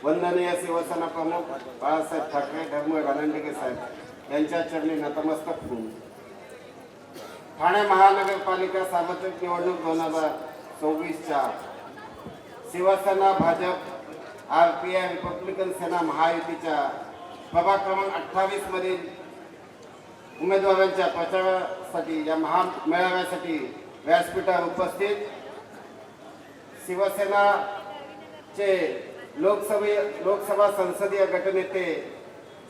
वंदनीय शिवसेना प्रमुख बाळासाहेब ठाकरे धर्मवीर रानंडेकर साहेब यांच्या चरणी नतमस्तक होऊन ठाणे महानगरपालिका सार्वत्रिक निवडणूक 2024च्या शिवसेना भाजप RPI रिपब्लिकन सेना महायुतीच्या प्रभाग क्रमांक 28 मधील उमेदवारांच्या प्रचारासाठी या महामेळाव्यासाठी व्यासपीठावर उपस्थित शिवसेनाचे लोकसभा संसदीय गटनेते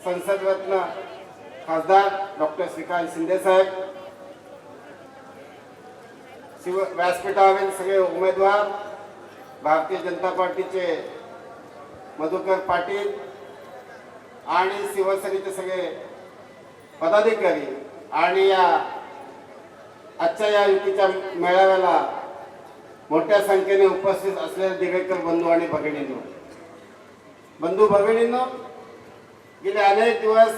संसदरत्न खासदार डॉक्टर श्रीकांत शिंदे साहेब, व्यासपीठावरील सगळे उमेदवार, भारतीय जनता पार्टीचे मधुकर पाटील आणि शिवसेनेचे सगळे पदाधिकारी आणि या आजच्या या युतीच्या मेळाव्याला मोठ्या संख्येने उपस्थित असलेले दिवेकर बंधू आणि भगिनींनो, गेले अनेक दिवस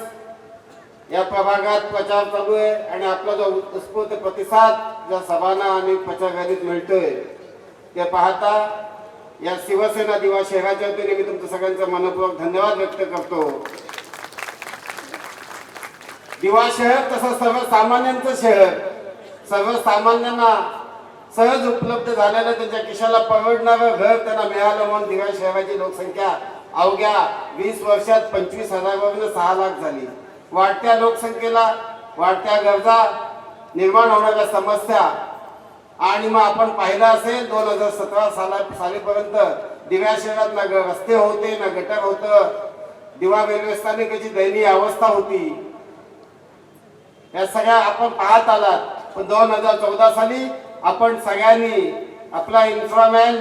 या प्रभागात प्रचार चालू आहे आणि आपला जो उत्स्फूर्त प्रतिसाद ज्या सभांना आणि प्रचारगाडीत मिळतोय ते पाहता या शिवसेना दिवा शहराच्या वतीने मी तुमचं सगळ्यांचं मनपूर्वक धन्यवाद व्यक्त करतो. दिवा शहर तसं सर्वसामान्यांचं शहर, सर्वसामान्यांना सहज उपलब्ध झालेलं त्यांच्या खिशाला परवडणारं घर त्यांना मिळालं म्हणून दिवा शहराची लोकसंख्या अवघ्या 20 वर्षात 25,000वरून 6 लाख झाली. वाढत्या लोकसंख्येला, वाढत्या गरजा, निर्माण होणाऱ्या समस्या आणि मग आपण पाहिलं असेल 2017 सालीपर्यंत दिव्या शहरात ना रस्ते होते, ना गटर होतं, दिवा रेल्वे स्थानकाची दयनीय अवस्था होती. या सगळ्या आपण पाहत आलात. पण 2014 साली आपण सगळ्यांनी आपला इन्फ्रामॅन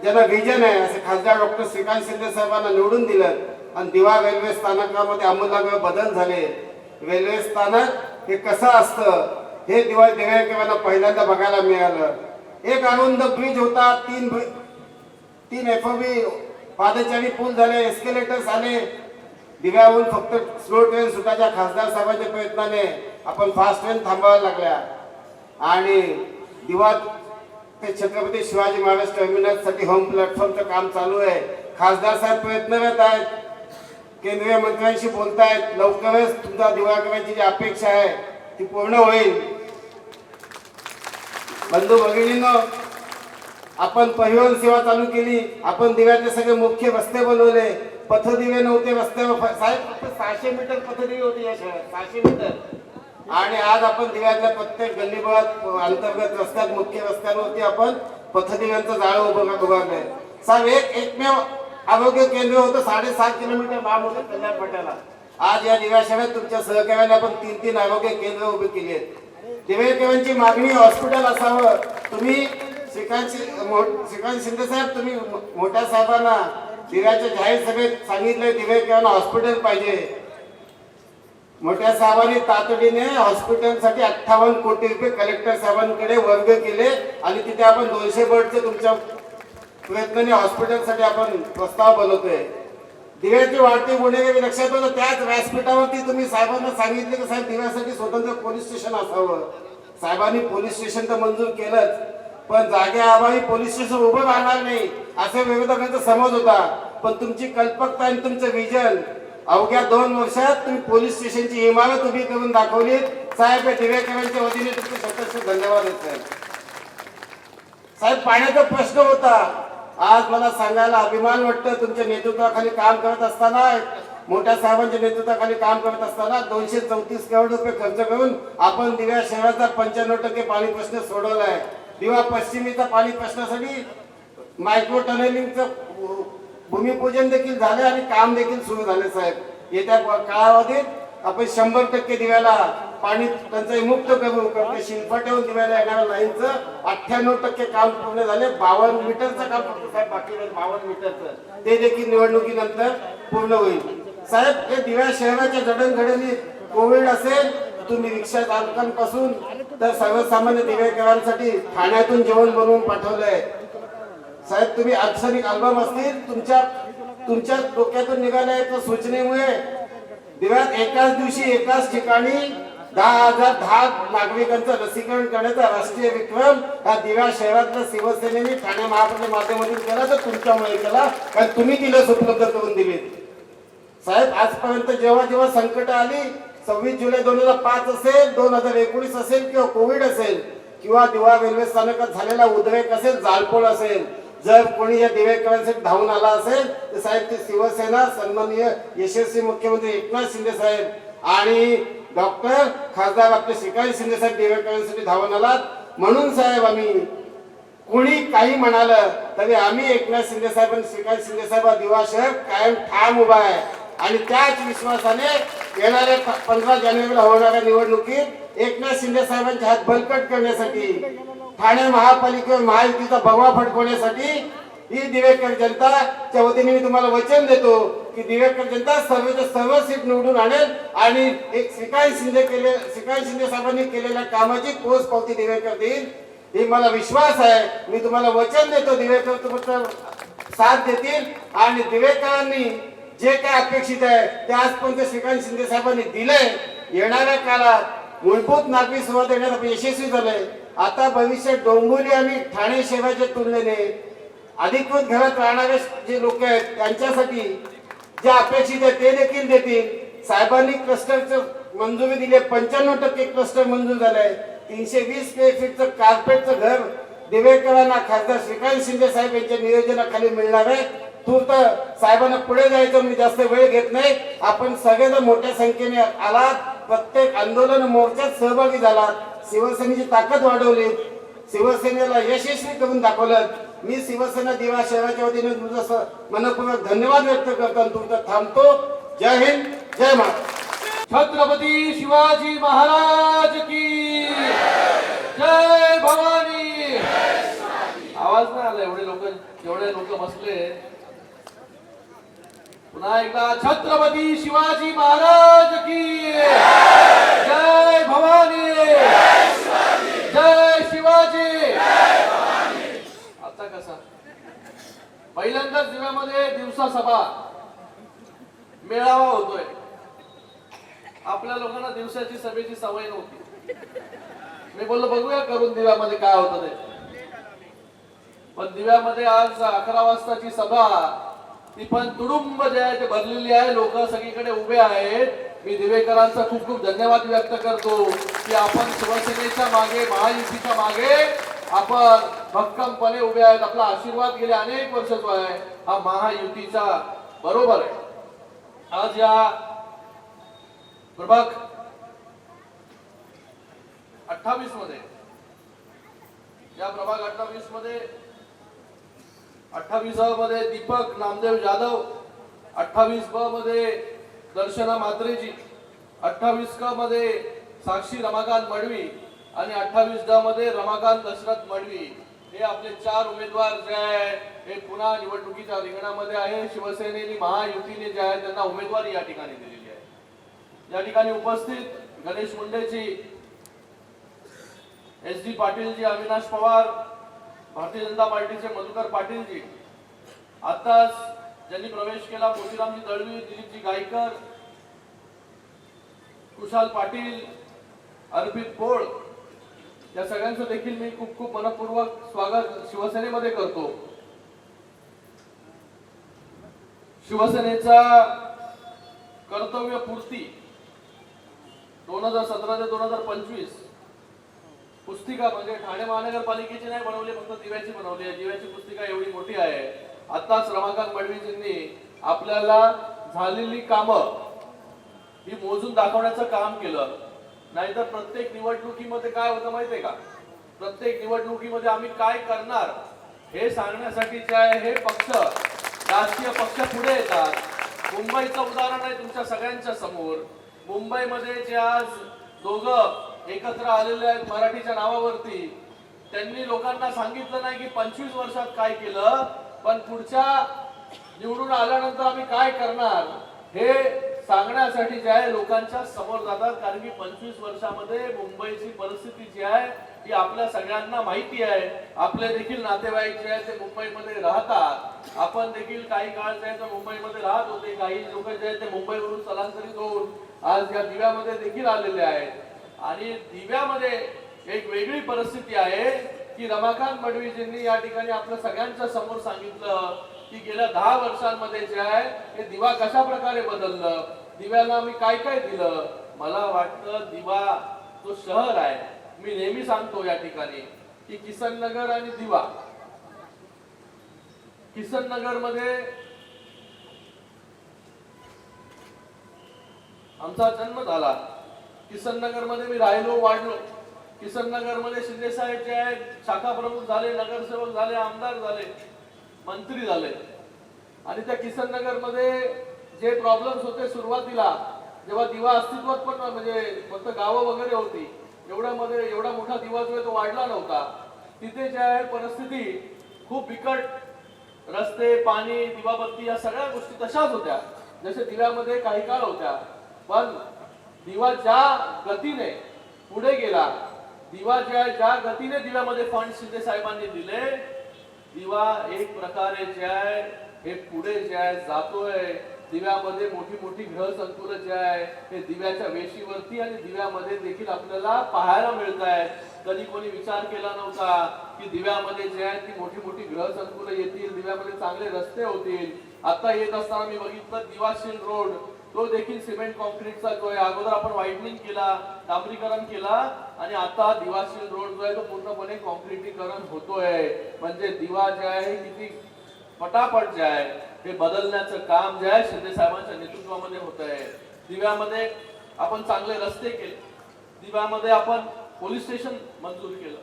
ज्याला व्हिजन आहे असे खासदार डॉक्टर श्रीकांत शिंदे साहेबांना निवडून दिलं आणि दिवा रेल्वे स्थानकामध्ये आमूलाग्र बदल झाले. रेल्वे स्थानक हे कसं असतं हे दिवेकरांना पहिल्यांदा बघायला मिळालं. एक अरुंद ब्रिज होता, तीन FOB पादचारी पूल झाले, एस्केलेटर्स आले. दिव्याहून फक्त स्लो ट्रेन सुटाच्या खासदार साहेबांच्या प्रयत्नाने आपण फास्ट ट्रेन थांबवायला लागल्या आणि दिवा ते छत्रपती शिवाजी महाराज टर्मिनस साठी होम प्लॅटफॉर्मचं काम चालू आहे. खासदार साहेब प्रयत्नरत आहेत, केंद्रीय मंत्र्यांशी बोलतायत. लवकरच तुमचा दिवा करायची जी अपेक्षा आहे ती पूर्ण होईल. बंधू भगिनींनो, आपण परिवहन सेवा चालू केली. आपण दिव्यातले सगळे मुख्य रस्ते बनवले. पथदिवे नव्हते रस्त्यावर साहेब, फक्त 600 मीटर पथदिवे होते या शहरात, 600 मीटर. आणि आज आपण दिव्यातल्या प्रत्येक गल्लीबोळात, अंतर्गत रस्त्यात, मुख्य रस्त्यांवरती आपण पथदिव्यांचं जाळं उभारलंय. साहेब, एकमेव आरोग्य केंद्र होतं 7.5 किलोमीटर लांब होतं कल्याण फाट्याला. आज या दिव्या शहरात तुमच्या सहकार्याने आपण 3 आरोग्य केंद्र उभे केली आहेत. दिवेकरांची मागणी हॉस्पिटल असावं. तुम्ही श्रीकांत शिंदे साहेब, तुम्ही मोठ्या साहेबांना दिव्याच्या जाहीर सभेत सांगितलंय दिवेकरांना हॉस्पिटल पाहिजे. मोठ्या साहेबांनी तातडीने हॉस्पिटलसाठी 58 कोटी रुपये कलेक्टर साहेबांकडे वर्ग केले आणि तिथे आपण 200 बेडचे तुमच्या प्रयत्नाने हॉस्पिटलसाठी आपण प्रस्ताव बनवतोय. दिव्याची वाढती गुन्हेगारी लक्षात होतं. त्याच व्यासपीठावरती तुम्ही साहेबांना सांगितले की साहेब दिव्यासाठी स्वतंत्र पोलीस स्टेशन असावं. साहेबांनी पोलीस स्टेशन तर मंजूर केलंच, पण जागेअभावी पोलीस स्टेशन उभं राहणार नाही असे विरोधकांचा समज होता. पण तुमची कल्पकता आणि तुमचं विजन अवघ्या 2 वर्षात तुम्ही पोलीस स्टेशनची इमारत उभी करून दाखवली. साहेब, दिवेकरांच्या वतीने तुमचे स्वतःचे धन्यवाद देत साहेब. पाण्याचा प्रश्न होता. आज मला सांगायला अभिमान वाटतं, तुमच्या नेतृत्वाखाली काम करत असताना, मोठ्या साहेबांच्या नेतृत्वाखाली काम करत असताना 234 करोड रुपये खर्च करून आपण दिव्या शहराचा 95% पाणी प्रश्न सोडवलाय. दिवा पश्चिमेचा पाणी प्रश्नासाठी मायक्रो टनेलिंगचं भूमिपूजन देखील झाले आणि काम देखील सुरू झाले. साहेब, येत्या काळावधीत आपण 100% दिव्याला पाणी टंचाई मुक्त करू. शिल्पाट्याहून दिव्याला येणाऱ्या लाईनचं 98% काम पूर्ण झाले. 52 मीटरचं काम फक्त साहेब बाकी राहील. 52 मीटरचं ते देखील निवडणुकीनंतर पूर्ण होईल. साहेब, हे दिव्या शहराच्या जडणघडणीत कोविड असेल, तुम्ही रिक्षा चालकांपासून तर सर्वसामान्य दिवेकरांसाठी ठाण्यातून जेवण बनवून पाठवलंय. साहेब, तुम्ही अक्षरिक अल्बम असतील तुमच्या डोक्यातून निघाल्या सूचनेमुळे दिव्यात एकाच दिवशी एकाच ठिकाणी 10,010 नागरिकांचं लसीकरण करण्याचा राष्ट्रीय विक्रम हा दिव्या शहरातल्या शिवसेनेने ठाणे महापालिकेच्या माध्यमातून केला. तर तुमच्यामुळे केला, कारण तुम्ही ती लस उपलब्ध करून दिली. साहेब आजपर्यंत जेव्हा जेव्हा संकट आली 26 जुलै 2005 असेल, 2019 असेल किंवा कोविड असेल किंवा दिवा रेल्वे स्थानकात झालेला उद्रेक असेल, जाळपोळ असेल, जर कोणी या दिवेकरांसाठी धावून आला असेल तर साहेब ती शिवसेना सन्माननीय यशस्वी मुख्यमंत्री एकनाथ शिंदे साहेब आणि डॉक्टर खासदार आपले श्रीकांत शिंदे साहेब दिवेकरांसाठी धावून आलात. म्हणून साहेब आम्ही कोणी काही म्हणालं तरी आम्ही एकनाथ शिंदे साहेब आणि श्रीकांत शिंदे साहेब दिवा शहर कायम ठाम उभा आहे आणि त्याच विश्वासाने येणाऱ्या 15 जानेवारीला होणाऱ्या निवडणुकीत एकनाथ शिंदे साहेबांचे हात बळकट करण्यासाठी, ठाणे महापालिकेवर महायुतीचा भगवा फडकवण्यासाठी ही दिवेकर जनताच्या वतीने मी तुम्हाला वचन देतो की दिवेकर जनता सर्वच्या सर्व सीट निवडून आणेल आणि एक श्रीकांत शिंदे साहेबांनी केलेल्या कामाची पोच पावती दिवेकर देईल ही मला विश्वास आहे. मी तुम्हाला वचन देतो दिवेकर तुमचा साथ देतील आणि दिवेकरांनी जे काय अपेक्षित आहे ते आजपर्यंत श्रीकांत शिंदे साहेबांनी दिलंय. येणाऱ्या काळात मूलभूत नागरी सुविधा देण्यात आपण यशस्वी झालंय. आता भविष्यात डोंबिवली आणि ठाणे शहराच्या तुलनेने अधिकृत घरात राहणारे जे लोक आहेत त्यांच्यासाठी जे अपेक्षित आहे ते देखील देतील. साहेबांनी क्लस्टरचं मंजुरी दिली, 95% क्लस्टर मंजूर झालंय. 320 स्क्वेअर फीटचं कार्पेटचं घर दिवेकरांना खासदार श्रीकांत शिंदे साहेब यांच्या नियोजनाखाली मिळणार आहे. तूर्त साहेबांना पुढे जायचं, मी जास्त वेळ घेत नाही. आपण सगळेजण मोठ्या संख्येने आलात, प्रत्येक आंदोलन मोर्चात सहभागी झालात, शिवसेनेची ताकद वाढवली, शिवसेनेला यशस्वी करून दाखवलं. मी शिवसेना दिवा शहराच्या वतीने तुमचं मनपूर्वक धन्यवाद व्यक्त करतो आणि तुमचं थांबतो. जय हिंद, जय महाराष्ट्र. छत्रपती शिवाजी महाराज की जय भवानी. आवाज नाही आला, एवढे लोक बसले. पुन्हा एकदा छत्रपती शिवाजी महाराज की जय भवानी, जय शिवाजी. आता कसा पहिल्यांदाच दिव्यामध्ये दिवसा सभा मेळावा होतोय. आपल्या लोकांना दिवसाची सभेची सवय नव्हती. मी बोललो बघूया करून दिव्यामध्ये काय होतं ते. पण दिव्यामध्ये आज 11 वाजताची सभा ती पण तुडुंब जे आहे ते भरलेली आहे. लोक सगळीकडे उभे आहेत. मी दिवेकरांचा खूप खूप धन्यवाद व्यक्त करतो की आपण शिवसेनेच्या मागे, महायुतीच्या मागे आपण भक्कमपणे उभे आहेत. आपला आशीर्वाद गेले अनेक वर्ष जो आहे हा महायुतीचा बरोबर आहे. आज या प्रभाग 28 मध्ये, या प्रभाग 28 मध्ये 28 मध्ये दीपक नामदेव जाधव, 28 ब मध्ये दर्शना म्हात्रेजी, 28 क मध्ये साक्षी रमाकांत मडवी आणि 28 ड मध्ये रमाकांत दशरथ मडवी. हे आपले 4 उमेदवार जे आहे हे पुन्हा निवडणुकीच्या रिंगणामध्ये आहे. शिवसेनेने, महायुतीने जे आहे त्यांना उमेदवारी या ठिकाणी दिलेली आहे. या ठिकाणी उपस्थित गणेश मुंडेजी, SD पाटीलजी, अविनाश पवार, भारतीय जनता पार्टीचे मधुकर पाटीलजी, आताच ज्यांनी प्रवेश केला मोतीरामजी दळवी, दिलीपजी गायकर, कुशाल पाटील, अर्पित पोळ, या सगळ्यांचं देखील मी खूप खूप मनपूर्वक स्वागत शिवसेनेमध्ये करतो. शिवसेनेचा कर्तव्य पूर्ती 2017 ते 2025 पुस्तिका म्हणजे ठाणे महानगरपालिकेची नाही बनवली, फक्त दिव्याची बनवली आहे. दिव्याची पुस्तिका एवढी मोठी आहे. आताच रमाकांत मडवीजींनी आपल्याला झालेली कामं ही मोजून दाखवण्याचं काम केलं. नाहीतर प्रत्येक निवडणुकीमध्ये काय होतं माहितीये का, प्रत्येक निवडणुकीमध्ये आम्ही काय करणार हे सांगण्यासाठी जे आहे हे पक्ष, राजकीय पक्ष पुढे येतात. मुंबईचं उदाहरण आहे तुमच्या सगळ्यांच्या समोर. मुंबईमध्ये जे आज दोघं एकत्र आलेले आहेत मराठीच्या नावावरती, त्यांनी लोकांना सांगितलं नाही की 25 वर्षात काय केलं, पण पुढच्या निवडून आल्यानंतर आम्ही काय करणार हे सांगण्यासाठी जे आहे लोकांच्या समोर जातात. कारण की 25 वर्षामध्ये मुंबईची परिस्थिती जी आहे ती आपल्या सगळ्यांना माहिती आहे. आपले देखील नातेवाईक जे आहेत ते मुंबईमध्ये राहतात. आपण देखील काही काळ जे आहे ते मुंबईमध्ये राहत होते. काही लोक जे आहेत ते मुंबईवरून स्थलांतरित होऊन आज या दिव्यामध्ये देखील आलेले आहेत. आणि दिव्यामध्ये एक वेगळी परिस्थिती आहे की रमाकांत मडवीजींनी या ठिकाणी आपल्या सगळ्यांच्या समोर सांगितलं की गेल्या 10 वर्षांमध्ये जे आहे हे दिवा कशा प्रकारे बदललं, दिव्याला आम्ही काय काय दिलं. मला वाटतं दिवा जो शहर आहे, मी नेहमी सांगतो या ठिकाणी की किसन नगर आणि दिवा, किसन नगर मध्ये आमचा जन्म झाला, किसन नगर मध्ये मी राहिलो वाढलो. किसन नगर मध्ये शिंदे साहेब जे आहेत शाखा प्रमुख झाले, नगरसेवक झाले, आमदार झाले, मंत्री झाले. आणि त्या किसन नगर मध्ये जे प्रॉब्लेम्स होते सुरुवातीला, जेव्हा दिवा अस्तित्वात पण म्हणजे फक्त गावं वगैरे होती, एवढा मोठा दिवा जो आहे तो वाढला नव्हता. तिथे जे आहे परिस्थिती खूप बिकट, रस्ते, पाणी, दिवाबत्ती या सगळ्या गोष्टी तशाच होत्या जसे दिव्यामध्ये काही काळ होत्या. पण दिवा ज्या गतीने पुढे गेला, दिवा ज्या गतीने दिव्यामध्ये फंड शिंदे साहेबांनी दिले, दिवा एक प्रकारे जे आहे हे पुढे जे आहे जातोय. दिव्यामध्ये मोठी मोठी ग्रह संकुल जे आहे ते दिव्याच्या वेशीवरती आणि दिव्यामध्ये देखील आपल्याला पाहायला मिळत आहे. कधी कोणी विचार केला नव्हता की दिव्यामध्ये जे आहे ती मोठी मोठी ग्रह संकुल येतील, दिव्यामध्ये चांगले रस्ते होतील. आता येत असताना मी बघितलं दिवाशील रोड, तो देखील सिमेंट कॉन्क्रीटचा जो आहे, अगोदर आपण व्हाईटनिंग केला, डांबरीकरण केला आणि आता दिवाशील रोड जो आहे तो पूर्णपणे कॉन्क्रीटीकरण होतोय. म्हणजे दिवा जे आहे किती पटापट जे आहे हे बदलण्याचं काम जे आहे शिंदे साहेबांच्या नेतृत्वामध्ये होत आहे. दिव्यामध्ये आपण चांगले रस्ते केले, दिव्यामध्ये आपण पोलीस स्टेशन मंजूर केलं,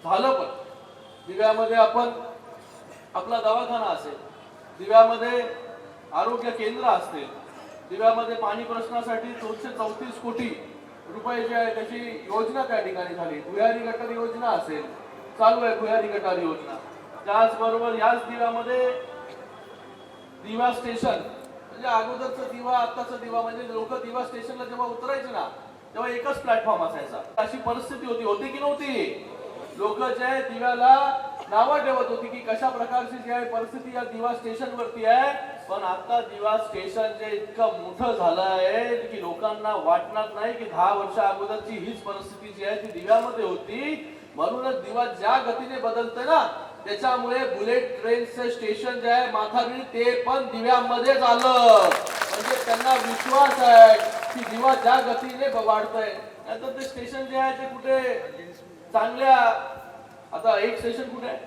झालं. पण दिव्यामध्ये आपण आपला दवाखाना असेल, दिव्यामध्ये आरोग्य केंद्र असतील, दिव्यामध्ये पाणी प्रश्नासाठी 234 कोटी रुपये जे आहे त्याची योजना त्या ठिकाणी झाली. भुयारी गटार योजना असेल, चालू आहे भुयारी गटार योजना. त्याचबरोबर याच दिव्यामध्ये दिवा स्टेशन, म्हणजे अगोदरचा दिवा आत्ताचा दिवा, म्हणजे लोक दिवा स्टेशनला जेव्हा उतरायचे ना तेव्हा एकच प्लॅटफॉर्म असायचा. अशी परिस्थिती होती की नव्हती. लोक जे आहे दिव्याला नावं ठेवत होती की कशा प्रकारची जी आहे परिस्थिती या दिवा स्टेशन वरती आहे. पण आता दिवा स्टेशन जे इतकं मोठं झालं आहे की लोकांना वाटणार नाही की 10 वर्ष अगोदरची हीच परिस्थिती जी आहे ती दिव्यामध्ये होती. म्हणूनच दिवा ज्या गतीने बदलते ना, त्याच्यामुळे बुलेट ट्रेनचे स्टेशन जे आहे माथाडी ते पण दिव्यामध्येच आलं. म्हणजे त्यांना विश्वास आहे की दिवा ज्या गतीने वाढतोय. नाहीतर ते स्टेशन जे आहे ते कुठे चांगल्या, आता एक स्टेशन कुठे आहे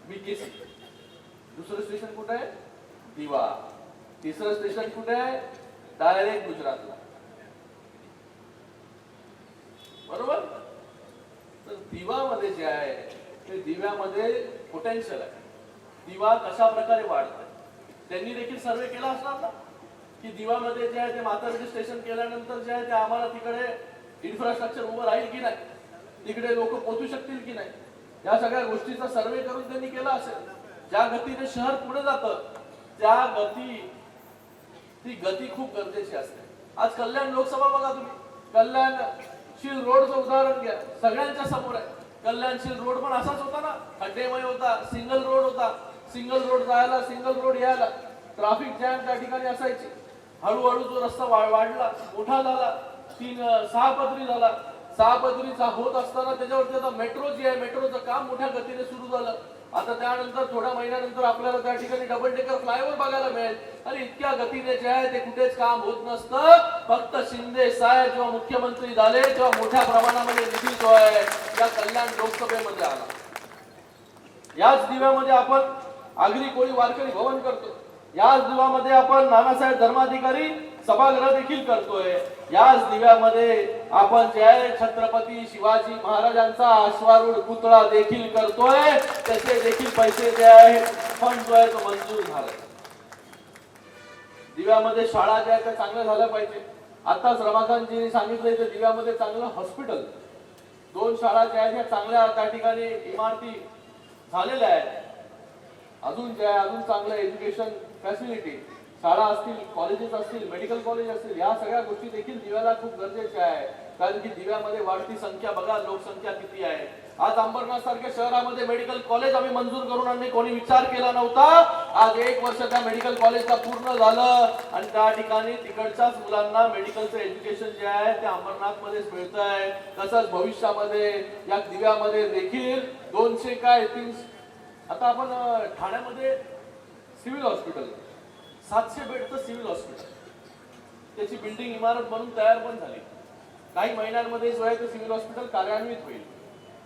बीकेसी, दुसरं स्टेशन कुठे आहे दिवा, तिसरं स्टेशन कुठे आहे डायरेक्ट गुजरातला, बरोबर. तर दिवामध्ये जे आहे ते दिव्यामध्ये पोटेन्शियल आहे. दिवा कशा प्रकारे वाढतोय त्यांनी देखील सर्वे केला असणार ना की दिवामध्ये जे आहे ते म्हातारडी स्टेशन केल्यानंतर जे आहे ते आम्हाला तिकडे इन्फ्रास्ट्रक्चर उभं राहील की नाही, तिकडे लोक पोहोचू शकतील की नाही, या सगळ्या गोष्टीचा सर्वे करून त्यांनी केला असेल. ज्या गतीने शहर पुढे जातं त्या ती गती खूप गरजेची असते. आज कल्याण लोकसभा बघा तुम्ही, कल्याणशील रोडचं उदाहरण घ्या, सगळ्यांच्या समोर आहे. कल्याणशील रोड पण असाच होता ना, खड्डेमय होता, सिंगल रोड होता, सिंगल रोड जायला, सिंगल रोड यायला, ट्रॅफिक जॅम त्या ठिकाणी असायची. हळूहळू जो रस्ता वाढला, मोठा झाला, 6 पदरी झाला. 6 पदरीचा होत असताना त्याच्यावरती आता मेट्रो जी आहे, मेट्रोचं काम मोठ्या गतीने सुरू झालं. आता त्यानंतर थोड्या महिन्यानंतर आपल्याला त्या ठिकाणी डबल डेकर फ्लायओव्हर बघायला मिळेल. आणि इतक्या गतीने जे आहे ते कुठेच काम होत नसतं. फक्त शिंदे साहेब जेव्हा मुख्यमंत्री झाले तेव्हा मोठ्या प्रमाणामध्ये निधी जो आहे या कल्याण लोकसभेमध्ये आला. याच दिव्यामध्ये आपण आगरी कोळी वारकरी भवन करतो, याच दिव्यामध्ये आपण नानासाहेब धर्माधिकारी सभागृह देखील करतोय, याच दिव्यामध्ये आपण जे आहे छत्रपती शिवाजी महाराजांचा अश्वारूढ पुतळा देखील करतोय. त्याचे देखील पैसे जे आहे फंड जो आहे तो मंजूर झालाय. दिव्यामध्ये शाळा ज्या आहेत त्या चांगल्या झाल्या पाहिजे. आताच रमाकांतजींनी सांगितलंय तर दिव्यामध्ये चांगलं हॉस्पिटल, 2 शाळा ज्या आहेत त्या चांगल्या त्या ठिकाणी इमारती झालेल्या आहेत. अजून जे आहे अजून चांगलं एज्युकेशन फॅसिलिटी, शाळा असतील, कॉलेजेस असतील, मेडिकल कॉलेज असतील, या सगळ्या गोष्टी देखील दिव्याला खूप गरजेच्या आहे. कारण की दिव्यामध्ये वाढती संख्या बघा, लोकसंख्या किती आहे. आज अंबरनाथ सारख्या शहरामध्ये मेडिकल कॉलेज आम्ही मंजूर करून आणणे कोणी विचार केला नव्हता. आज 1 वर्ष त्या मेडिकल कॉलेजला पूर्ण झालं आणि त्या ठिकाणी तिकडच्याच मुलांना मेडिकलचं एज्युकेशन जे आहे ते अंबरनाथ मध्येच मिळत आहे. तसंच भविष्यामध्ये या दिव्यामध्ये देखील 200 काय 300, आता आपण ठाण्यामध्ये सिव्हिल हॉस्पिटल 700 बेडचं सिव्हिल हॉस्पिटल, त्याची बिल्डिंग इमारत बनून तयार पण झाली. काही महिन्यांमध्ये जो आहे ते सिव्हिल हॉस्पिटल कार्यान्वित होईल.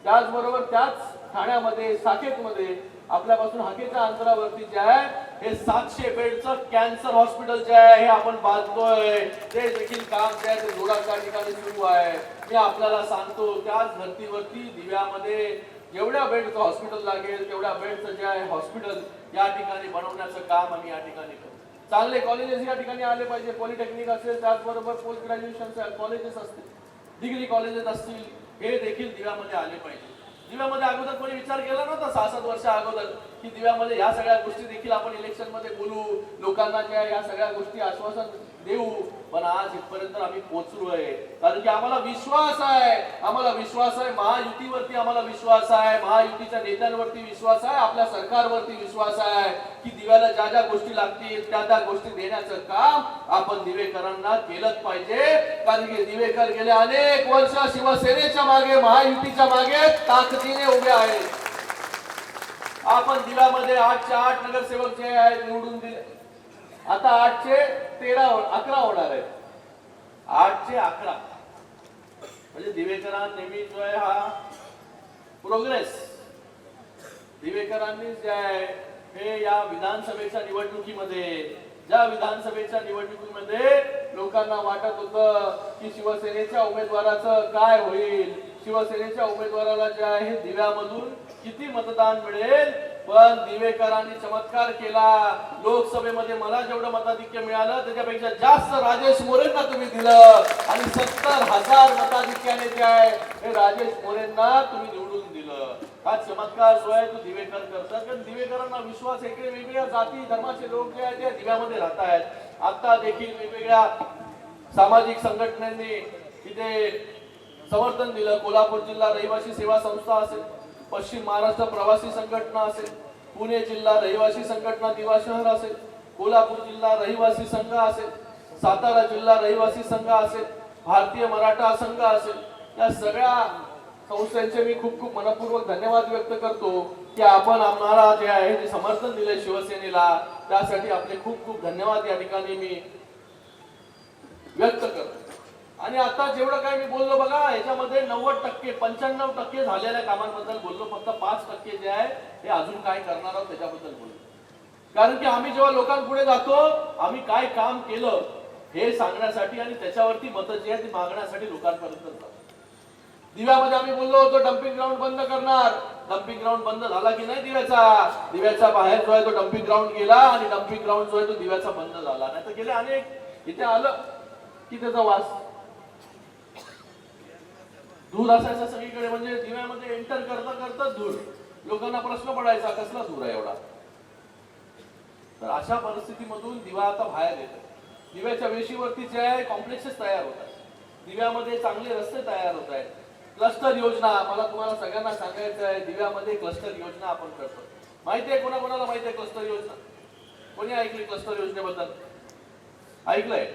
त्याचबरोबर त्याच ठाण्यामध्ये साकेतमध्ये आपल्यापासून हाकेच्या अंतरावरती जे आहे हे 700 बेडचं कॅन्सर हॉस्पिटल जे आहे हे आपण बांधतोय. ते देखील काम जे आहे ते जोराच्या ठिकाणी सुरू आहे. मी आपल्याला सांगतो त्याच धर्तीवरती दिव्यामध्ये जेवढ्या बेडचं हॉस्पिटल लागेल तेवढ्या बेडचं जे आहे हॉस्पिटल या ठिकाणी बनवण्याचं काम आम्ही या ठिकाणी करू. चांगले कॉलेजेस या ठिकाणी आले पाहिजे. पॉलिटेक्निक असेल, त्याचबरोबर पोस्ट ग्रॅज्युएशन कॉलेजेस असतील, डिग्री कॉलेजेस असतील, हे देखील दिव्यामध्ये आले पाहिजे. दिव्यामध्ये अगोदर कोणी विचार केला नव्हता 6-7 वर्ष अगोदर की दिव्यामध्ये या सगळ्या गोष्टी देखील आपण इलेक्शन मध्ये बोलू, लोकांना ज्या या सगळ्या गोष्टी आश्वासन देऊ. पण आज इथपर्यंत आम्ही पोहोचलोय कारण की आम्हाला विश्वास आहे महायुतीवरती, आम्हाला विश्वास आहे महायुतीच्या नेत्यांवरती विश्वास आहे, आपल्या सरकारवरती विश्वास आहे की दिव्याला ज्या ज्या गोष्टी लागतील त्या गोष्टी देण्याचं काम आपण दिवेकरांना केलंच पाहिजे. कारण की दिवेकर गेले अनेक वर्ष शिवसेनेच्या मागे, महायुतीच्या मागे ताकदीने उभे आहेत. आपण दिव्यामध्ये 8चे 8 नगरसेवक जे आहेत निवडून दिले. आता 8चे 11 होणार आहेत. 8चे 11 म्हणजे दिवेकरांना नेहमी जो आहे हा प्रोग्रेस. दिवेकरांनी जे आहे हे या विधानसभेच्या निवडणुकीमध्ये, ज्या विधानसभेच्या निवडणुकीमध्ये लोकांना वाटत होतं की शिवसेनेच्या उमेदवाराचं काय होईल, शिवसेनेच्या उमेदवाराला जे आहे दिव्यामधून किती मतदान मिळेल, पण दिवेकरांनी चमत्कार केला. लोकसभेमध्ये मला जेवढं मताधिक्य मिळालं त्याच्यापेक्षा जास्त राजेश मोरेंना तुम्ही दिलं आणि 70,000 मताधिक्याने जे आहे हे राजेश मोरेंना तुम्ही निवडून दिलं. हा चमत्कार जो आहे तो दिवेकर करतात. कारण दिवेकरांना विश्वास आहे की वेगवेगळ्या जाती धर्माचे लोक जे आहेत ते दिव्यामध्ये राहत आहेत. आता देखील वेगवेगळ्या सामाजिक संघटनांनी इथे समर्थन दिलं. कोल्हापूर जिल्हा रहिवासी सेवा संस्था असेल, पश्चिम महाराष्ट्र प्रवासी संघटना असेल, पुणे जिल्हा रहिवासी संघटना दिवा शहर असेल, कोल्हापूर जिल्हा रहिवासी संघ असेल, सातारा जिल्हा रहिवासी संघ असेल, भारतीय मराठा संघ असेल, या सगळ्या संस्थांचे मी खूप खूप मनपूर्वक धन्यवाद व्यक्त करतो की आपण आम्हाला जे आहे ते समर्थन दिले शिवसेनेला. त्यासाठी आपले खूप खूप धन्यवाद या ठिकाणी मी व्यक्त करतो. आणि आता जेवढं काय मी बोललो बघा याच्यामध्ये 90% 95% झालेल्या कामांबद्दल बोललो. फक्त 5% जे आहे हे अजून काय करणार आहोत त्याच्याबद्दल बोललो. कारण की आम्ही जेव्हा लोकांपुढे जातो आम्ही काय काम केलं हे सांगण्यासाठी आणि त्याच्यावरती मतं जी आहे ती मागण्यासाठी लोकांपर्यंत जातो. दिव्यामध्ये आम्ही बोललो होतो डम्पिंग ग्राउंड बंद करणार. डम्पिंग ग्राउंड बंद झाला की नाही दिव्याचा बाहेर जो आहे तो डम्पिंग ग्राउंड गेला आणि डम्पिंग ग्राउंड जो आहे तो दिव्याचा बंद झाला. नाही तर गेले अनेक इथे आलं की त्याचा वास धूर असायचा सगळीकडे. म्हणजे दिव्यामध्ये एंटर करता करता धूर. लोकांना प्रश्न पडायचा कसला धूर आहे एवढा. तर अशा परिस्थितीमधून दिवा आता बाहेर येतो. दिव्याच्या वेशीवरती जे आहे कॉम्प्लेक्सेस तयार होत आहेत. दिव्यामध्ये चांगले रस्ते तयार होत आहेत. क्लस्टर योजना मला तुम्हाला सगळ्यांना सांगायचं आहे. दिव्यामध्ये क्लस्टर योजना आपण करतो. माहिती आहे कोणाकोणाला माहिती आहे क्लस्टर योजना? कोणी ऐकली क्लस्टर योजनेबद्दल? ऐकलंय?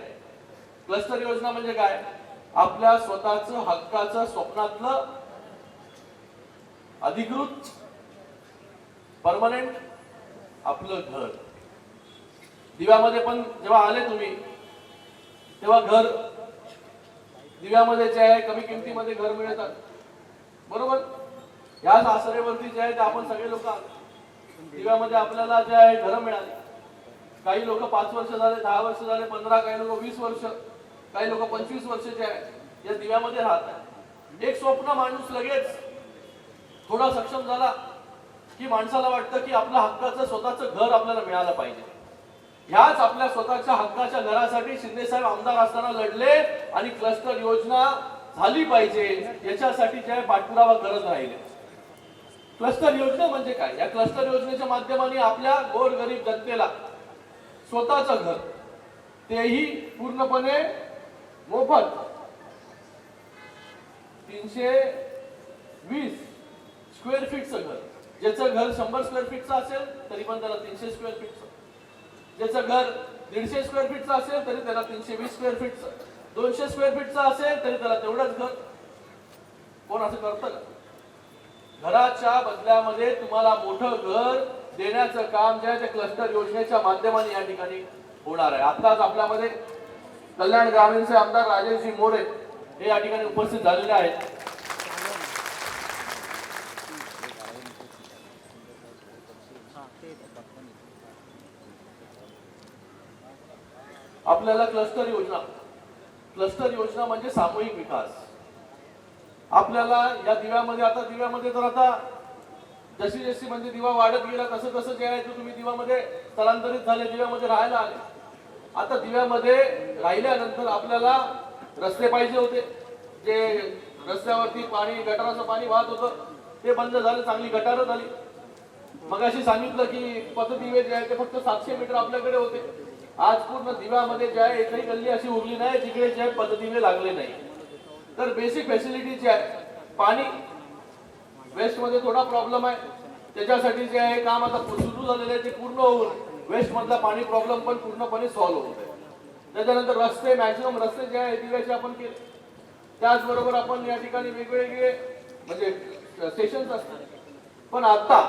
क्लस्टर योजना म्हणजे काय? आपल्या स्वतःच हक्काचं स्वप्नातलं अधिकृत परमनंट आपलं घर. दिव्यामध्ये पण जेव्हा आले तुम्ही तेव्हा घर दिव्यामध्ये जे आहे कमी किमतीमध्ये घर मिळतात. बरोबर? या आसरेवरती जे आहे ते आपण सगळे लोक दिव्यामध्ये आपल्याला जे आहे घरं मिळाली. काही लोक 5 वर्ष झाले, 10 वर्ष झाले, 15, काही लोक 20 वर्ष, काही लोक 25 वर्षाचे आहेत या दिव्यामध्ये राहतात. एक स्वप्न माणूस लगेच थोडा सक्षम झाला की माणसाला वाटतं की आपल्या हक्काचं स्वतःचं घर आपल्याला मिळालं पाहिजे. ह्याच आपल्या स्वतःच्या हक्काच्या घरासाठी शिंदे साहेब आमदार असताना लढले आणि क्लस्टर योजना झाली पाहिजे याच्यासाठी जे पाठपुरावा करत राहिले. क्लस्टर योजना म्हणजे काय? या क्लस्टर योजनेच्या माध्यमाने आपल्या गोरगरीब जनतेला स्वतःचं घर, तेही पूर्णपणे मोफत, 320 स्क्वेअर फीटचं घर. ज्याचं घर 100 स्क्वेअर फीटचं असेल तरी पण त्याला 300 स्क्वेअर फीटचं. ज्याचं घर 150 स्क्वेअर फीटचं असेल तरी त्याला 320 स्क्वेअर फीटचं. 200 स्क्वेअर फीटचं असेल तरी त्याला तेवढंच घर. कोण असं करतं का? घराच्या बदल्यामध्ये तुम्हाला मोठं घर देण्याचं काम जे आहे ते क्लस्टर योजनेच्या माध्यमाने या ठिकाणी होणार आहे. आताच आपल्यामध्ये कल्याण ग्रामीणचे आमदार राजेशजी मोरे हे या ठिकाणी उपस्थित झालेले आहेत. आपल्याला क्लस्टर योजना म्हणजे सामूहिक विकास. आपल्याला या दिव्यामध्ये तर आता जशी जशी म्हणजे दिवा वाढत गेला तसं तसं जे आहे ते तुम्ही दिव्यामध्ये स्थलांतरित झाले, दिव्यामध्ये राहायला आले. आता दिव्यामध्ये राहिल्यानंतर आपल्याला रस्ते पाहिजे होते. जे रस्त्यावरती पाणी, गटाराचं पाणी वाहत होतं ते बंद झालं, चांगली गटारं झाली. मग अशी सांगितलं की पथदिवे जे आहे ते फक्त 700 मीटर आपल्याकडे होते. आज पूर्ण दिव्यामध्ये जे आहे एकही गल्ली अशी उरली नाही जिकडे जे आहे पथदिवे लागले नाही. तर बेसिक फॅसिलिटी जे आहे, पाणी वेस्ट मध्ये थोडा प्रॉब्लेम आहे, त्याच्यासाठी जे आहे काम आता सुरू झालेलं आहे ते पूर्ण होऊन वेस्ट मधला पाणी प्रॉब्लेम पण पूर्णपणे सॉल्व्ह होत आहे. त्याच्यानंतर रस्ते, मॅक्झिमम रस्ते जे आहे दिव्याचे आपण केले. त्याचबरोबर आपण या ठिकाणी वेगवेगळे म्हणजे स्टेशन्स असतात. पण आता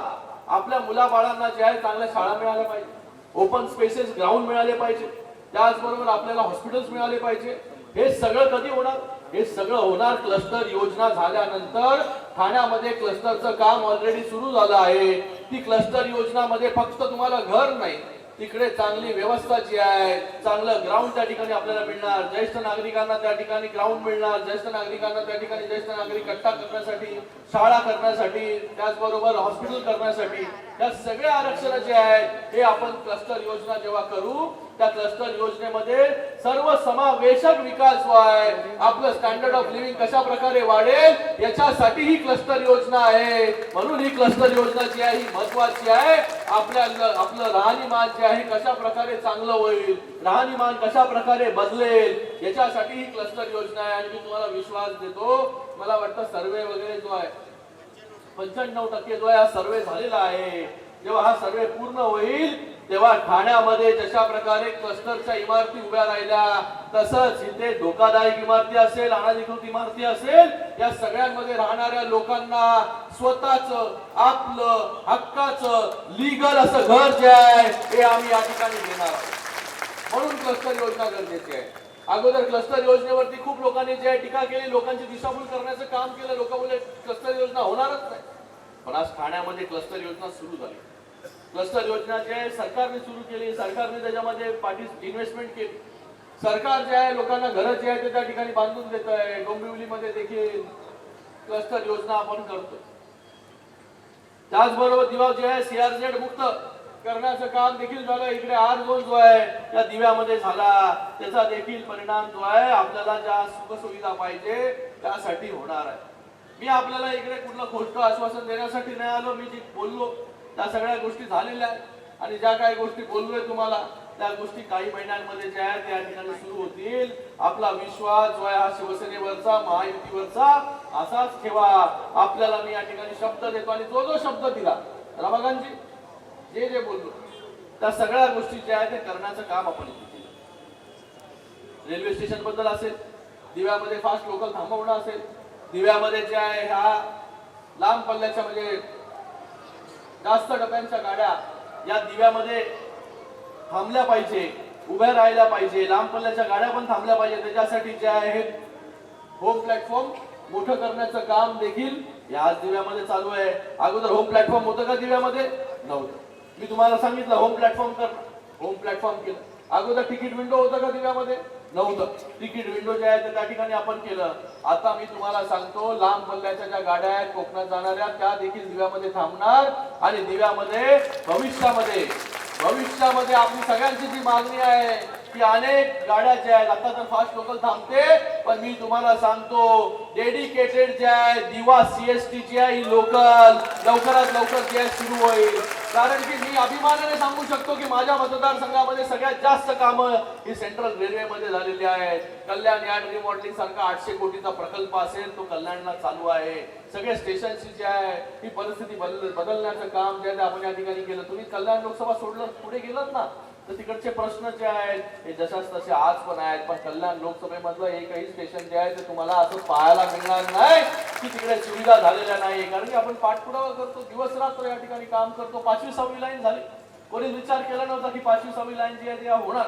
आपल्या मुलाबाळांना जे आहे चांगल्या शाळा मिळाल्या पाहिजे, ओपन स्पेसेस, ग्राउंड मिळाले पाहिजे, त्याचबरोबर आपल्याला हॉस्पिटल्स मिळाले पाहिजे. हे सगळं कधी होणार? हे सगळं होणार क्लस्टर योजना झाल्यानंतर. ठाण्यामध्ये क्लस्टरचं काम ऑलरेडी सुरू झालं आहे. ती क्लस्टर योजनामध्ये फक्त तुम्हाला घर नाही, तिकडे चांगली व्यवस्था जी आहे, चांगलं ग्राउंड त्या ठिकाणी आपल्याला मिळणार, ज्येष्ठ नागरिकांना त्या ठिकाणी ग्राउंड मिळणार, ज्येष्ठ नागरिकांना त्या ठिकाणी ज्येष्ठ नागरिक कट्टा करण्यासाठी, शाळा करण्यासाठी, त्याचबरोबर हॉस्पिटल करण्यासाठी या सगळ्या आरक्षण जे आहेत हे आपण क्लस्टर योजना जेव्हा करू त्या क्लस्टर योजनेमध्ये सर्व समावेशक विकास जो आहे, आपलं स्टँडर्ड ऑफ लिव्हिंग कशा प्रकारे वाढेल याच्यासाठी ही क्लस्टर योजना आहे. म्हणून ही क्लस्टर योजना जी आहे ही महत्वाची आहे. आपलं राहणीमान जे आहे कशा प्रकारे चांगलं होईल, राहणीमान कशा प्रकारे बदलेल याच्यासाठी ही क्लस्टर योजना आहे. आणि मी तुम्हाला विश्वास देतो, मला वाटतं सर्वे वगैरे जो आहे 95% जो आहे हा सर्वे झालेला आहे. जेव्हा हा सर्वे पूर्ण होईल तेव्हा ठाण्यामध्ये जशा प्रकारे क्लस्टरच्या इमारती उभ्या राहिल्या तसंच इथे धोकादायक इमारती असेल, अनधिकृत इमारती असेल, या सगळ्यांमध्ये राहणाऱ्या लोकांना स्वतःच आपलं हक्काचं लीगल असं घर जे आहे हे आम्ही या ठिकाणी देणार आहोत. म्हणून क्लस्टर योजना गरजेची आहे. अगोदर क्लस्टर योजनेवरती खूप लोकांनी जे टीका केली, लोकांची दिशाभूल करण्याचं काम केलं. लोक बोलले क्लस्टर योजना होणारच नाही. पण आज ठाण्यामध्ये क्लस्टर योजना सुरू झाली. क्लस्टर योजना जे आहे सरकारने सुरू केली, सरकारने त्याच्यामध्ये पाठी इन्व्हेस्टमेंट केली. सरकार जे आहे लोकांना घरं जे आहे ते त्या ठिकाणी बांधून देत आहे. डोंबिवलीमध्ये देखील क्लस्टर योजना आपण करतो. त्याचबरोबर दिवा जे आहे CRZ मुक्त करण्याचं काम देखील झालं. इकडे R2 जो आहे त्या दिव्यामध्ये झाला. त्याचा देखील परिणाम जो आहे आपल्याला ज्या सुखसुविधा पाहिजे त्यासाठी होणार आहे. मी आपल्याला इकडे कुठलं खोटं आश्वासन देण्यासाठी नाही आलो. मी जे बोललो त्या सगळ्या गोष्टी झालेल्या आहेत आणि ज्या काही गोष्टी बोललोय तुम्हाला त्या गोष्टी काही महिन्यांमध्ये ज्या आहेत त्या ठिकाणी सुरू होतील. आपला विश्वास जो आहे हा शिवसेनेवरचा, महायुतीवरचा असाच ठेवा. आपल्याला मी या ठिकाणी शब्द देतो आणि जो शब्द दिला रमाकांतजी जे बोललो त्या सगळ्या गोष्टी ज्या आहेत ते करण्याचं काम आपण केलं. रेल्वे स्टेशन बद्दल असेल, दिव्यामध्ये फास्ट लोकल थांबवणं असेल, दिव्यामध्ये जे आहे ह्या लांब पल्ल्याच्या म्हणजे जास्त डब्यांच्या गाड्या या दिव्यामध्ये थांबल्या पाहिजे, उभ्या राहायला पाहिजे. लांब पल्ल्याच्या गाड्या पण थांबल्या पाहिजे. त्याच्यासाठी जे आहे होम प्लॅटफॉर्म मोठं करण्याचं काम देखील या दिव्यामध्ये चालू आहे. अगोदर होम प्लॅटफॉर्म होतं का दिव्यामध्ये? नव्हतं. मी तुम्हाला सांगितलं होम प्लॅटफॉर्म कर, होम प्लॅटफॉर्म केलं. अगोदर तिकीट विंडो होतं का दिव्यामध्ये? नव्हतं. तिकीट विंडो जे आहे ते त्या ठिकाणी आपण केलं. आता मी तुम्हाला सांगतो लांब पल्ल्याच्या ज्या गाड्या आहेत कोकणात जाणाऱ्या त्या देखील दिव्यामध्ये थांबणार. आणि दिव्यामध्ये भविष्यामध्ये आपली सगळ्यांची जी मागणी आहे की अनेक गाड्या ज्या आहेत आता तर फास्ट लोकल थांबते, पण मी तुम्हाला सांगतो डेडिकेटेड जे आहे दिवा CST जी आहे ही लोकल लवकरात लवकर जे सुरू होईल. कारण की मी अभिमानाने सांगू शकतो की माझ्या मतदारसंघामध्ये सगळ्यात जास्त कामं ही सेंट्रल रेल्वेमध्ये झालेली आहेत. कल्याण यार्ड रिमॉडेलिंग सारखा 800 कोटीचा प्रकल्प असेल तो कल्याणला चालू आहे. सगळ्या स्टेशनची जी आहे ही परिस्थिती बदलण्याचं काम जे आहे आपण या ठिकाणी केलं. तुम्ही कल्याण लोकसभा सोडलं पुढे गेलात ना, तर तिकडचे प्रश्न जे आहेत हे जशाच तसे आज पण आहेत. पण कल्याण लोकसभेमधलं एकही स्टेशन जे आहे ते तुम्हाला असं पाहायला मिळणार नाही की तिकडे सुविधा झालेल्या नाही. कारण की आपण पाठपुरावा करतो, दिवस रात्र या ठिकाणी काम करतो. 5वी 6वी लाईन झाली, कोणी विचार केला नव्हता की 5वी 6वी लाईन जी आहे ती होणार,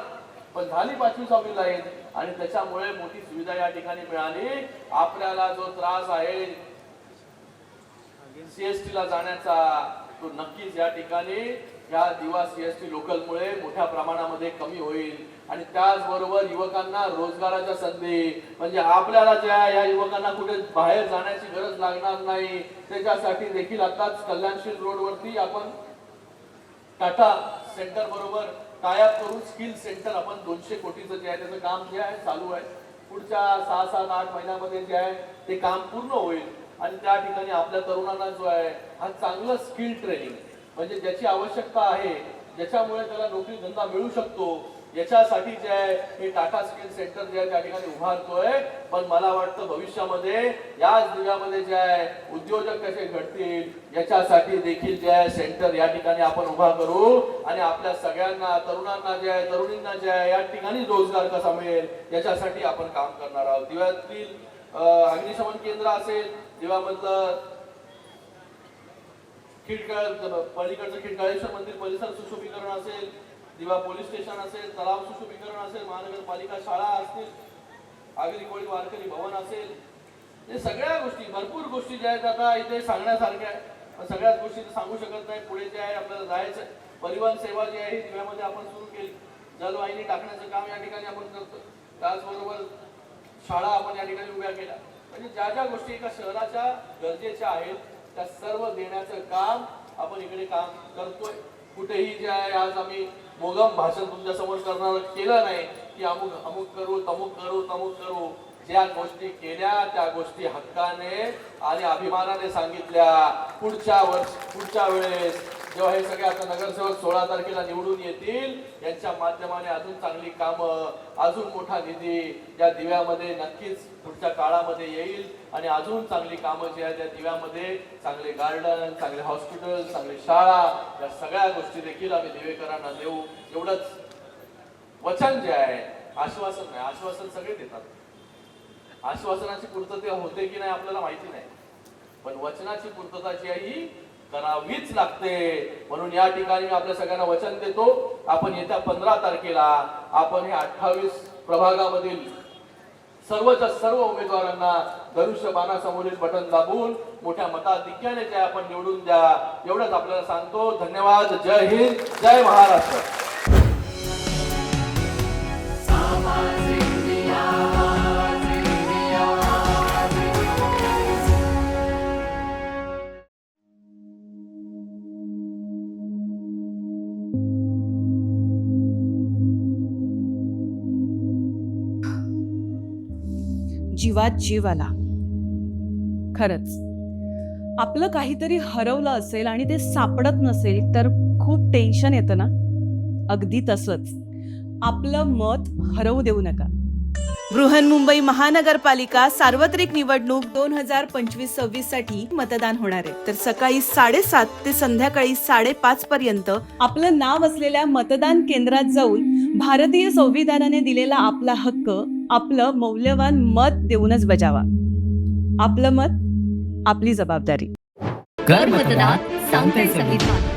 पण झाली 5वी 6वी लाईन आणि त्याच्यामुळे मोठी सुविधा या ठिकाणी मिळाली. आपल्याला जो त्रास आहे CST ला जाण्याचा तो नक्कीच या ठिकाणी या दिवा CST लोकलमुळे मोठ्या प्रमाणामध्ये कमी होईल. आणि त्याचबरोबर युवकांना रोजगाराच्या संधी, म्हणजे आपल्याला ज्या या युवकांना कुठे बाहेर जाण्याची गरज लागणार नाही. त्याच्यासाठी देखील आताच कल्याणशील रोडवरती आपण टाटा सेंटर बरोबर टायअप करून स्किल सेंटर आपण 200 कोटीचं जे आहे त्याचं काम जे आहे चालू आहे. पुढच्या 6, 7, 8 महिन्यामध्ये जे आहे ते काम पूर्ण होईल. आणि त्या ठिकाणी आपल्या तरुणांना जो आहे हा चांगलं स्किल ट्रेनिंग, म्हणजे ज्याची आवश्यकता आहे, ज्याच्यामुळे त्याला नोकरी धंदा मिळू शकतो, याच्यासाठी जे आहे हे टाटा स्किल सेंटर जे आहे त्या ठिकाणी उभारतोय. पण मला वाटतं भविष्यामध्ये याच दिव्यामध्ये जे आहे उद्योजक कसे घडतील याच्यासाठी देखील जे आहे सेंटर या ठिकाणी आपण उभा करू. आणि आपल्या सगळ्यांना तरुणांना जे आहे तरुणींना जे आहे या ठिकाणी रोजगार कसा मिळेल याच्यासाठी आपण काम करणार आहोत. दिव्यातील अग्निशमन केंद्र असेल, दिव्यामधलं पलीकडचं खिडकाळेश्वर मंदिर परिसर सुशोभीकरण असेल, दिवा पोलीस स्टेशन असेल, तलाव सुशोभीकरण असेल, महानगरपालिका शाळा असतील, आगरी कोळी वारकरी भवन असेल, हे सगळ्या गोष्टी, भरपूर गोष्टी ज्या आहेत आता इथे सांगण्यासारख्या आहे. पण सगळ्याच गोष्टी सांगू शकत नाही. पुढे जे आहे आपल्याला जायचं. परिवहन सेवा जी आहे दिव्यामध्ये आपण सुरू केली, जलवाहिनी टाकण्याचं काम या ठिकाणी आपण करतो. त्याचबरोबर शाळा आपण या ठिकाणी उभ्या केल्या. म्हणजे ज्या ज्या गोष्टी एका शहराच्या गरजेच्या आहेत त्या सर्व देण्याचं काम आपण इकडे काम करतोय. कुठेही जे आहे आज आम्ही मोगम भाषण तुमच्या समोर करणार केलं नाही की अमुक अमुक करू, तमुक करू, तमुक करू. ज्या गोष्टी केल्या त्या गोष्टी हक्काने आणि अभिमानाने सांगितल्या. पुढच्या वेळेस जेव्हा हे सगळे आता नगरसेवक 16 तारखेला निवडून येतील, यांच्या माध्यमाने अजून चांगली कामं, अजून मोठा निधी या दिव्यामध्ये नक्कीच पुढच्या काळामध्ये येईल. आणि अजून चांगली कामं जी आहेत त्या दिव्यामध्ये, चांगले गार्डन, चांगले हॉस्पिटल, चांगली शाळा, या सगळ्या गोष्टी देखील आम्ही दिवेकरांना देऊ. एवढंच वचन जे आहे, आश्वासन नाही. आश्वासन सगळे देतात, आश्वासनाची पूर्तता होते की नाही आपल्याला माहिती नाही, पण वचनाची पूर्तता जी आहे ही करावीच लागते. म्हणून या ठिकाणी मी आपल्या सगळ्यांना वचन देतो, आपण येत्या 15 तारखेला आपण हे 28 प्रभागामधील सर्वच्या सर्व उमेदवारांना धनुष्यबाणासमोरील बटन दाबून मोठ्या मताधिक्याने जे आपण निवडून द्या. एवढंच आपल्याला सांगतो. धन्यवाद. जय हिंद, जय महाराष्ट्र. जीवात जीव आला. खरंच आपलं काहीतरी हरवलं असेल आणि ते सापडत नसेल तर खूप टेन्शन येतं ना. अगदी तसंच आपलं मत हरवू देऊ नका. बृहन्मुंबई महानगरपालिका सार्वत्रिक निवडणूक 2025-26 साठी मतदान होणार आहे. तर सकाळी 7:30 ते संध्याकाळी 5:30 पर्यंत आपलं नाव असलेल्या मतदान केंद्रात जाऊन भारतीय संविधानाने दिलेला आपला हक्क, आपलं मौल्यवान मत देऊनच बजावा. आपलं मत, आपली जबाबदारी. कर मतदान, सांगते संविधान.